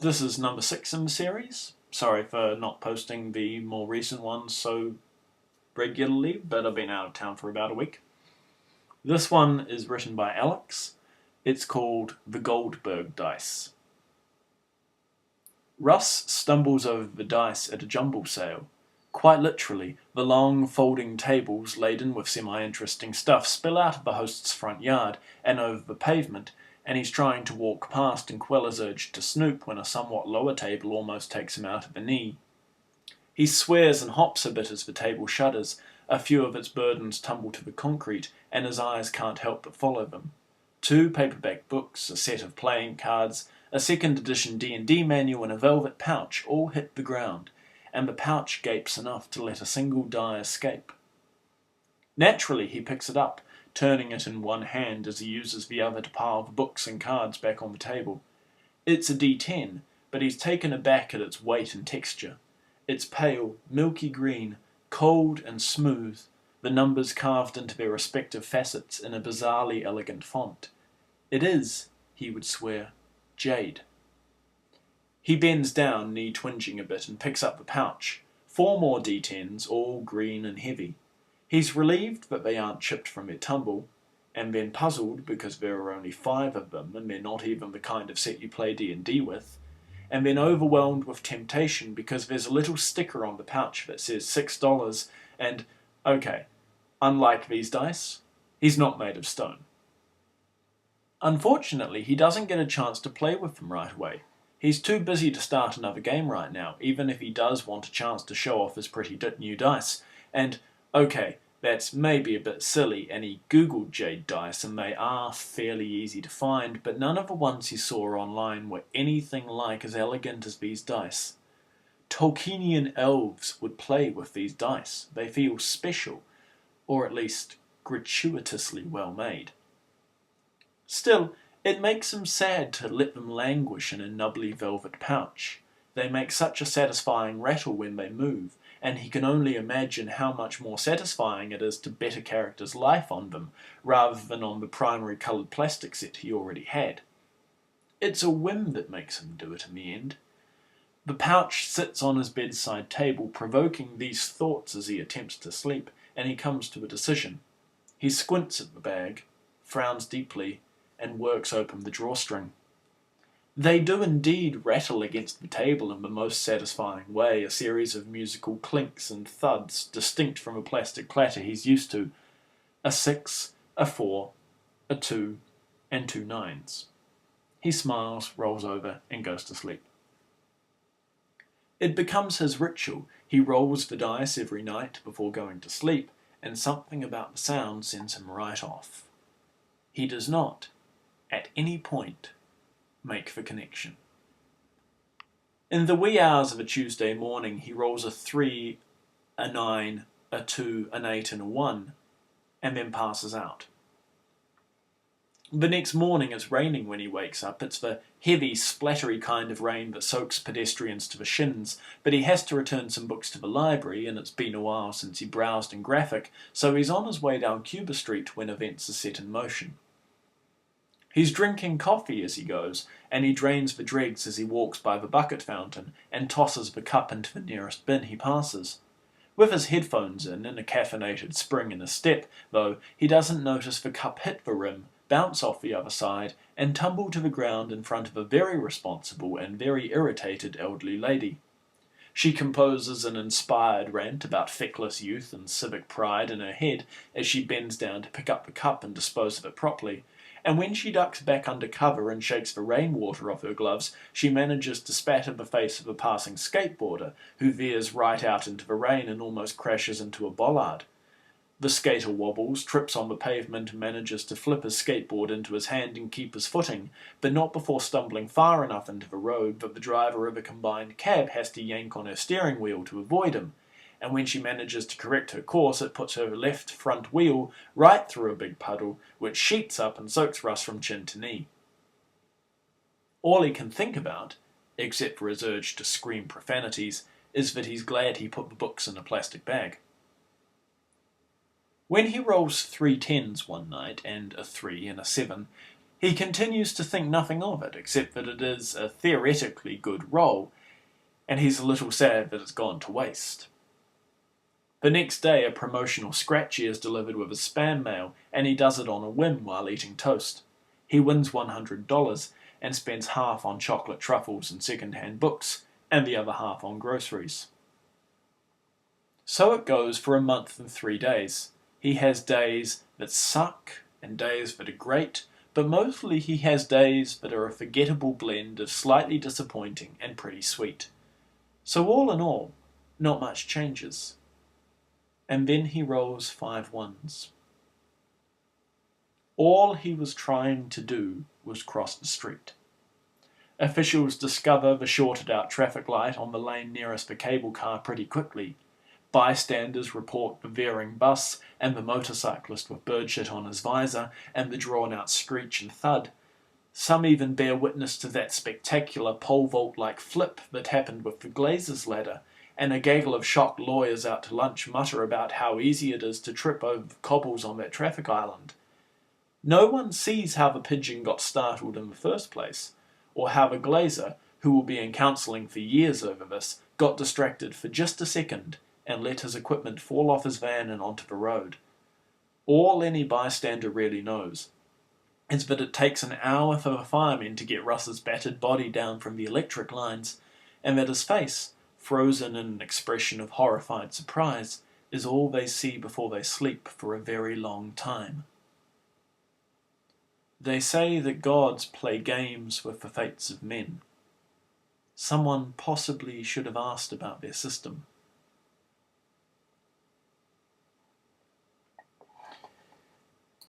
This is number 6 in the series. Sorry for not posting the more recent ones so regularly, but I've been out of town for about a week. This one is written by Alex. It's called The Goldberg Dice. Russ stumbles over the dice at a jumble sale. Quite literally, the long, folding tables laden with semi-interesting stuff spill out of the host's front yard and over the pavement, and he's trying to walk past and quell his urge to snoop when a somewhat lower table almost takes him out of the knee. He swears and hops a bit as the table shudders. A few of its burdens tumble to the concrete, and his eyes can't help but follow them. 2 paperback books, a set of playing cards, a second edition D&D manual and a velvet pouch all hit the ground, and the pouch gapes enough to let a single die escape. Naturally, he picks it up, turning it in one hand as he uses the other to pile the books and cards back on the table. It's a D10, but he's taken aback at its weight and texture. It's pale, milky green, cold and smooth, the numbers carved into their respective facets in a bizarrely elegant font. It is, he would swear, jade. He bends down, knee twinging a bit, and picks up the pouch. 4 more D10s, all green and heavy. He's relieved that they aren't chipped from their tumble, and then puzzled because there are only 5 of them, and they're not even the kind of set you play D&D with, and then overwhelmed with temptation because there's a little sticker on the pouch that says $6, and, okay, unlike these dice, he's not made of stone. Unfortunately, he doesn't get a chance to play with them right away. He's too busy to start another game right now, even if he does want a chance to show off his pretty new dice. And, okay, that's maybe a bit silly, and he googled jade dice, and they are fairly easy to find, but none of the ones he saw online were anything like as elegant as these dice. Tolkienian elves would play with these dice. They feel special, or at least gratuitously well made. Still, it makes him sad to let them languish in a nubbly velvet pouch. They make such a satisfying rattle when they move, and he can only imagine how much more satisfying it is to bet a character's life on them, rather than on the primary coloured plastic set he already had. It's a whim that makes him do it in the end. The pouch sits on his bedside table, provoking these thoughts as he attempts to sleep, and he comes to a decision. He squints at the bag, frowns deeply, and works open the drawstring. They do indeed rattle against the table in the most satisfying way, a series of musical clinks and thuds distinct from a plastic clatter he's used to. A 6, a 4, a 2, and 2 9s. He smiles, rolls over, and goes to sleep. It becomes his ritual. He rolls the dice every night before going to sleep, and something about the sound sends him right off. He does not, at any point, make the connection. In the wee hours of a Tuesday morning, he rolls a 3, a 9, a 2, an 8, and a 1, and then passes out. The next morning it's raining when he wakes up. It's the heavy, splattery kind of rain that soaks pedestrians to the shins, but he has to return some books to the library, and it's been a while since he browsed in Graphic, so he's on his way down Cuba Street when events are set in motion. He's drinking coffee as he goes, and he drains the dregs as he walks by the bucket fountain and tosses the cup into the nearest bin he passes. With his headphones in and a caffeinated spring in his step, though, he doesn't notice the cup hit the rim, bounce off the other side, and tumble to the ground in front of a very responsible and very irritated elderly lady. She composes an inspired rant about feckless youth and civic pride in her head as she bends down to pick up the cup and dispose of it properly, and when she ducks back under cover and shakes the rainwater off her gloves, she manages to spatter the face of a passing skateboarder, who veers right out into the rain and almost crashes into a bollard. The skater wobbles, trips on the pavement, and manages to flip his skateboard into his hand and keep his footing, but not before stumbling far enough into the road that the driver of a combined cab has to yank on her steering wheel to avoid him. And when she manages to correct her course, it puts her left front wheel right through a big puddle, which sheets up and soaks Russ from chin to knee. All he can think about, except for his urge to scream profanities, is that he's glad he put the books in a plastic bag. When he rolls 3 10s one night, and a 3 and a 7, He continues to think nothing of it, except that it is a theoretically good role, and he's a little sad that it's gone to waste. The next day, a promotional scratchy is delivered with a spam mail, and he does it on a whim while eating toast. He wins $100 and spends half on chocolate truffles and second-hand books, and the other half on groceries. So it goes for a month and 3 days. He has days that suck and days that are great, but mostly he has days that are a forgettable blend of slightly disappointing and pretty sweet. So all in all, not much changes. And then he rolls 5 ones. All he was trying to do was cross the street. Officials discover the shorted-out traffic light on the lane nearest the cable car pretty quickly. Bystanders report the veering bus and the motorcyclist with birdshit on his visor and the drawn-out screech and thud. Some even bear witness to that spectacular pole vault-like flip that happened with the Glazer's ladder, and a gaggle of shocked lawyers out to lunch mutter about how easy it is to trip over the cobbles on that traffic island. No one sees how the pigeon got startled in the first place, or how the Glazer, who will be in counselling for years over this, got distracted for just a second and let his equipment fall off his van and onto the road. All any bystander really knows is that it takes an hour for the firemen to get Russ's battered body down from the electric lines, and that his face, frozen in an expression of horrified surprise, is all they see before they sleep for a very long time. They say that gods play games with the fates of men. Someone possibly should have asked about their system.